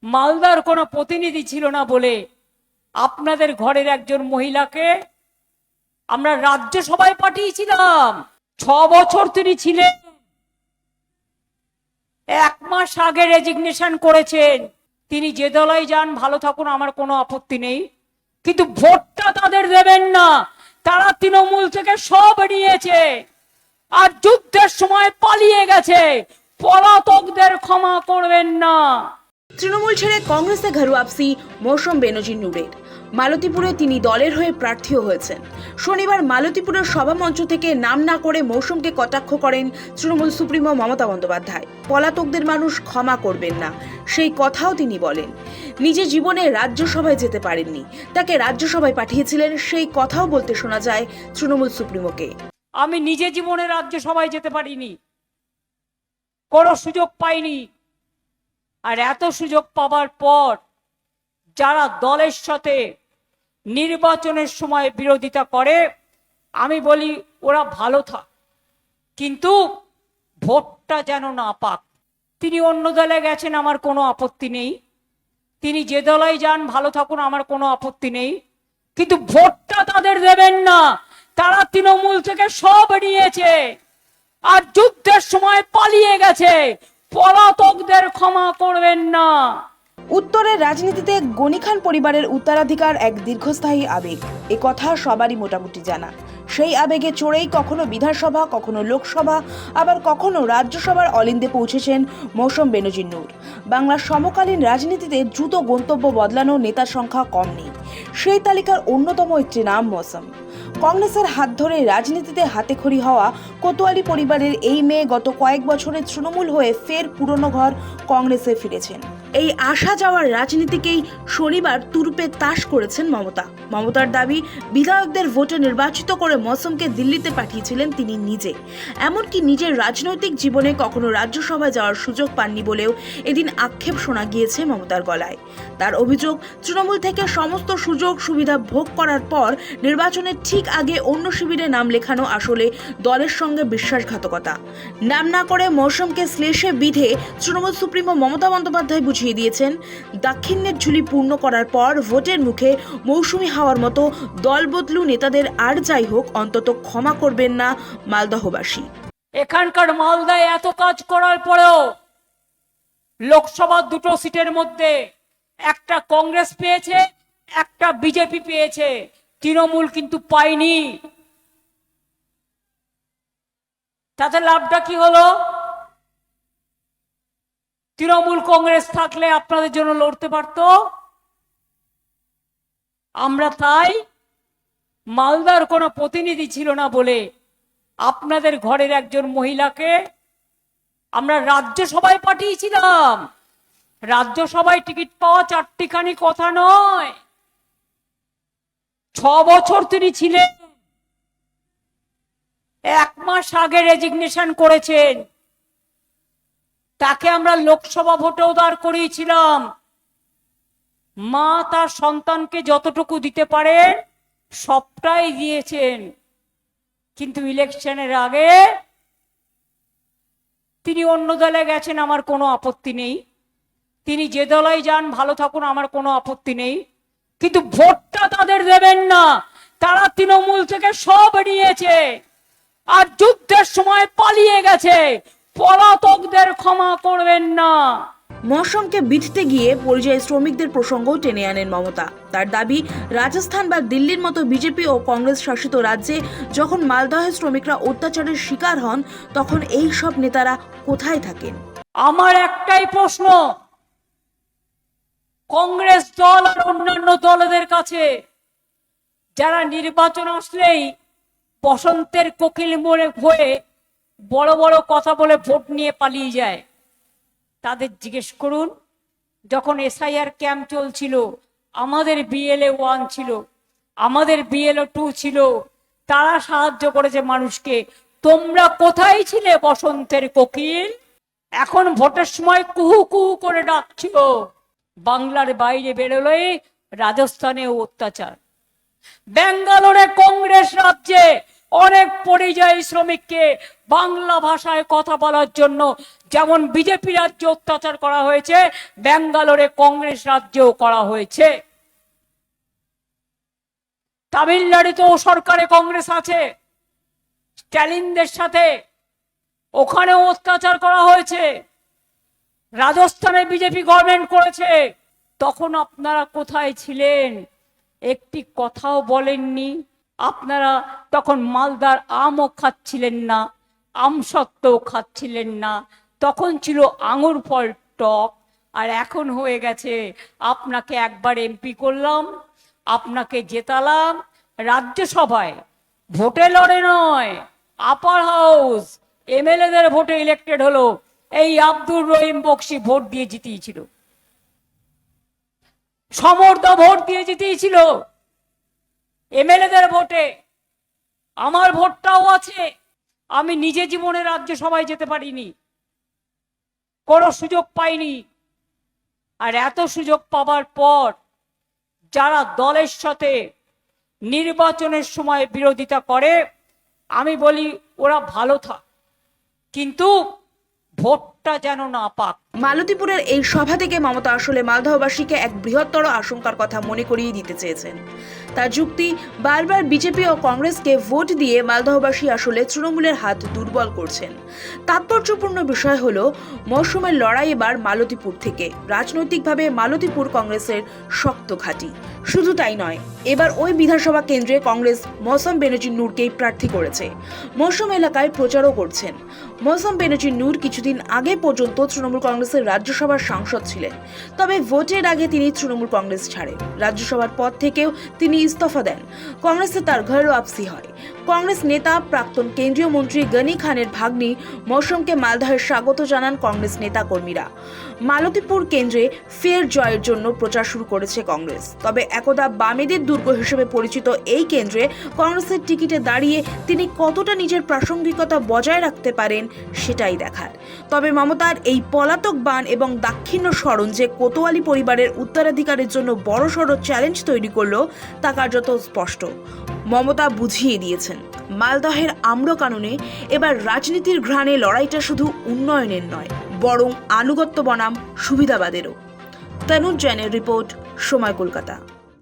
মালদার কোনো প্রতিনিধি ছিল না বলে আপনাদের ঘরের একজন মহিলাকে আমরা রাজ্যসভায় পাঠিয়েছিলাম। 6 বছর তিনি ছিলেন, 1 মাস আগে রেজিগনেশন করেছেন। তিনি যে দলাই যান ভালো থাকুন, আমার কোনো আপত্তি নেই, কিন্তু ভোটটা তাদের দেবেন না। তারা তৃণমূল থেকে সব নিয়েছে আর যুদ্ধের সময় পালিয়ে গেছে। পলাতকদের ক্ষমা করবেন না। তৃণমূল ছেড়ে কংগ্রেসে ঘরোয়াপসি মৌসুম বেনজির নূরের। মালতীপুরে তিনি দলের হয়ে প্রার্থীও হয়েছেন। শনিবার মালতীপুরের সভামঞ্চ থেকে নাম না করে মৌসুমকে কটাক্ষ করেন তৃণমূল সুপ্রিমো মমতা বন্দ্যোপাধ্যায়। পলাতকদের মানুষ ক্ষমা করবেন না, সেই কথাও তিনি বলেন। নিজে জীবনে রাজ্যসভায় যেতে পারেননি, তাকে রাজ্যসভায় পাঠিয়েছিলেন, সেই কথাও বলতে শোনা যায় তৃণমূল সুপ্রিমোকে। আমি নিজে জীবনে রাজ্যসভায় যেতে পারিনি, কোনো সুযোগ পাইনি। আর এত সুযোগ পাবার পর যারা দলের সাথে নির্বাচনের সময় বিরোধিতা করে, আমি বলি ওরা ভালো থাক, কিন্তু ভোটটা যেন না পাক। তিনি অন্য দলে গেছেন, আমার কোনো আপত্তি নেই। তিনি যে দলাই যান ভালো থাকুন, আমার কোনো আপত্তি নেই, কিন্তু ভোটটা তাদের দেবেন না। তারা তৃণমূল থেকে সব নিয়েছে আর যুদ্ধের সময় পালিয়ে গেছে। পলাতকদের ক্ষমা করবেন না। উত্তরের রাজনীতিতে গনি খান পরিবারের উত্তরাধিকার এক দীর্ঘস্থায়ী আবেগ, এ কথা সবারই মোটামুটি জানা। সেই আবেগে চড়েই কখনো বিধানসভা, কখনো লোকসভা, আবার কখনো রাজ্যসভার অলিন্দে পৌঁছেছেন মৌসুম বেনজির নূর। বাংলার সমকালীন রাজনীতিতে দ্রুত গন্তব্য বদলানো নেতার সংখ্যা কম নেই। সেই তালিকার অন্যতম একটি নাম মৌসুম। কংগ্রেসের হাত ধরে রাজনীতিতে হাতেখড়ি হওয়া কোতোয়ালি পরিবারের এই মেয়ে গত কয়েক বছরে তৃণমূল হয়ে ফের পুরনো ঘর কংগ্রেসে ফিরেছেন। এই আসা যাওয়ার রাজনীতিকেই শনিবার তুরুপে তাস করেছেন মমতা। মমতার দাবি, বিধায়কদের ভোটে নির্বাচিত করে মৌসুমকে দিল্লিতে পাঠিয়েছিলেন তিনি নিজে। এমনকি নিজের রাজনৈতিক জীবনে কখনো রাজ্যসভায় যাওয়ার সুযোগ পাননি বলেও এদিন আক্ষেপ শোনা গিয়েছে মমতার গলায়। তার অভিযোগ, তৃণমূল থেকে সমস্ত সুযোগ সুবিধা ভোগ করার পর নির্বাচনের ঠিক আগে অন্য শিবিরে নাম লেখানো আসলে দলের সঙ্গে বিশ্বাসঘাতকতা। নাম না করে মৌসুমকে শ্লেষে বিধে তৃণমূল সুপ্রিমো মমতা বন্দ্যোপাধ্যায় বুঝিয়ে দিয়েছেন, দাক্ষিণ্যের ঝুলি পূর্ণ করার পর ভোটের মুখে মৌসুমী হওয়ার মতো দল বদলু নেতাদের আর যাই হোক অন্তত ক্ষমা করবেন না মালদহবাসী। এখানকার মালদায় এত কাজ করার পরেও লোকসভার 2টো সিটের মধ্যে একটা কংগ্রেস পেয়েছে, একটা বিজেপি পেয়েছে, তৃণমূল কিন্তু পায়নি। তাতে লাভটা কি হলো? তৃণমূল কংগ্রেস থাকলে আপনাদের জন্য লড়তে পারত। আমরা তাই মালদার কোনো প্রতিনিধি ছিল না বলে আপনাদের ঘরের একজন মহিলাকে আমরা রাজ্যসভায় পাঠিয়েছিলাম। রাজ্যসভায় টিকিট পাওয়া 4টিখানি কথা নয়। 6 বছর তিনি ছিলেন, 1 মাস আগে রেজিগনেশন করেছেন। তাকে আমরা লোকসভা ভোটেও দাঁড় করিয়েছিলাম। মা তার সন্তানকে যতটুকু দিতে পারে সবটাই দিয়েছেন, কিন্তু ইলেকশনের আগে তিনি অন্য দলে গেছেন, আমার কোনো আপত্তি নেই। তিনি যে দলাই যান ভালো থাকুন, আমার কোনো আপত্তি নেই, কিন্তু ভোটটা তাদের দেবেন না। তারা তৃণমূল থেকে সব নিয়েছে আর যুদ্ধের সময় পালিয়ে গেছে। পলাতকদের ক্ষমা করবেন না। মৌসুমকে বিধতে গিয়ে পরিযায়ী শ্রমিকদের প্রসঙ্গও টেনে আনেন মমতা। তার দাবি, রাজস্থান বা দিল্লির মতো বিজেপি ও কংগ্রেস শাসিত রাজ্যে যখন মালদহের শ্রমিকরা অত্যাচারের শিকার হন, তখন এই সব নেতারা কোথায় থাকেন? আমার একটাই প্রশ্ন, কংগ্রেস দল আর অন্যান্য দলদের কাছে, যারা নির্বাচন আসলেই বসন্তের কোকিল মনে হয়ে বড় বড় কথা বলে ভোট নিয়ে পালিয়ে যায়, তাদের জিজ্ঞেস করুন, যখন এসআইআর ক্যাম্প চলছিল আমাদের BLA 1 ছিল, আমাদের BLA 2 ছিল, তারা সাহায্য করেছে মানুষকে। তোমরা কোথায় ছিলে বসন্তের কোকিল? এখন ভোটের সময় কুহু কুহু করে ডাকছিল। বাংলার বাইরে বেরোলেই রাজস্থানে অত্যাচার, ব্যাঙ্গালোরে কংগ্রেস রাজ্যে অনেক পরিযায়ী শ্রমিককে বাংলা ভাষায় কথা বলার জন্য যেমন বিজেপি রাজ্যে অত্যাচার করা হয়েছে, ব্যাঙ্গালোরে কংগ্রেস রাজ্যেও করা হয়েছে। তামিলনাড়ুতেও সরকারে কংগ্রেস আছে, স্ট্যালিনদের সাথে ওখানেও অত্যাচার করা হয়েছে। রাজস্থানে বিজেপি গভর্নমেন্ট করেছে, তখন আপনারা কোথায় ছিলেন? একটি কথাও বলেননি। আপনারা তখন মালদার আমও খাচ্ছিলেন না, আমসত্ত্বও খাচ্ছিলেন না, তখন ছিল আঙুর ফল টক। আর এখন হয়ে গেছে আপনাকে একবার এমপি করলাম, আপনাকে জেতালাম রাজ্যসভায়, ভোটে লড়ে নয়, আপার হাউস এমএলএদের ভোটে ইলেক্টেড হলো। এই আব্দুর রহিম বক্সি ভোট দিয়ে জিতিয়েছিল, সমর্দা ভোট দিয়ে জিতিয়েছিল এমএলএদের ভোটে। আমার ভোটটাও আছে। আমি নিজে জীবনে রাজ্যসভায় যেতে পারিনি, কোনো সুযোগ পাইনি। আর এত সুযোগ পাবার পর যারা দলের সাথে নির্বাচনের সময় বিরোধিতা করে, আমি বলি ওরা ভালো থাক, কিন্তু ভোটটা যেন না পাক। মালতীপুরের এই সভা থেকে মমতা আসলে মালদহবাসীকে এক বৃহত্তর আশঙ্কার কথা মনে করিয়ে দিতে চেয়েছেন। তার যুক্তি, বারবার বিজেপি ও কংগ্রেসকে ভোট দিয়ে মালদহবাসী আসলে তৃণমূলের হাত দুর্বল করছেন। তাৎপর্যপূর্ণ বিষয় হলো মৌসুমের লড়াই এবার মালতীপুর থেকে। রাজনৈতিকভাবে মালতীপুর কংগ্রেসের শক্ত ঘাঁটি। শুধু তাই নয়, এবার ওই বিধানসভা কেন্দ্রে কংগ্রেস মৌসম বেনজির নূরকেই প্রার্থী করেছে। মৌসুম এলাকায় প্রচারও করছেন। মৌসম বেনজির নূর কিছুদিন আগে পর্যন্ত তৃণমূল কংগ্রেসের রাজ্যসভার সাংসদ ছিলেন, তবে ভোটের আগে তিনি তৃণমূল কংগ্রেস ছাড়েন। রাজ্যসভার পদ থেকেও তিনি ইস্তফা দেন। কংগ্রেসে তার ঘর ওয়াপসি হয়। কংগ্রেস নেতা প্রাক্তন কেন্দ্রীয় মন্ত্রী গনি খানের ভাগ্নি মৌসুমকে মালদহের স্বাগত জানান কংগ্রেস নেতা কর্মীরা। মালতীপুর কেন্দ্রে ফের জয়ের জন্য প্রচার শুরু করেছে কংগ্রেস। তবে একদা বামেদের দুর্গ হিসেবে পরিচিত এই কেন্দ্রে কংগ্রেসের টিকিটে দাঁড়িয়ে তিনি কতটা নিজের প্রাসঙ্গিকতা বজায় রাখতে পারেন সেটাই দেখার। তবে মমতার এই পলাতক বান এবং দাক্ষিণ্য স্মরণ যে কোতোয়ালি পরিবারের উত্তরাধিকারের জন্য বড়সড় চ্যালেঞ্জ তৈরি করলো তা কার্যত স্পষ্ট। মমতা বুঝিয়ে দিয়েছেন, মালদহের আম্রকাননে এবার রাজনীতির ঘ্রাণে লড়াইটা শুধু উন্নয়নের নয়, বরং আনুগত্য বনাম সুবিধাবাদেরও। তনুজ জৈনের রিপোর্ট, সময় কলকাতা।